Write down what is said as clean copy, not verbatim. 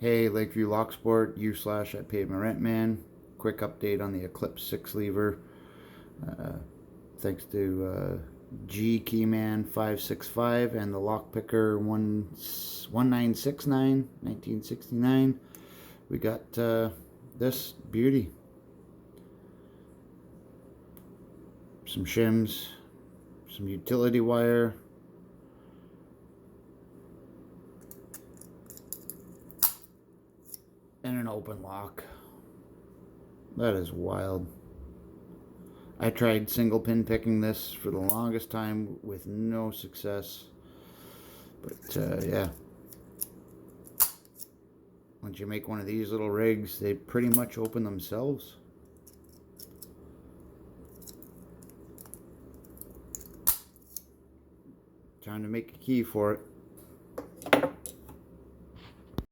Hey, Lakeview Locksport, u/ at Pavement Rent Man. Quick update on the Eclipse 6 lever. Thanks to G Keyman 565 and the Lockpicker 1969, 1969. We got this beauty. Some shims, some utility wire, and an open lock. That is wild. I tried single pin picking this for the longest time with no success. But yeah, once you make one of these little rigs, they pretty much open themselves. Time to make a key for it.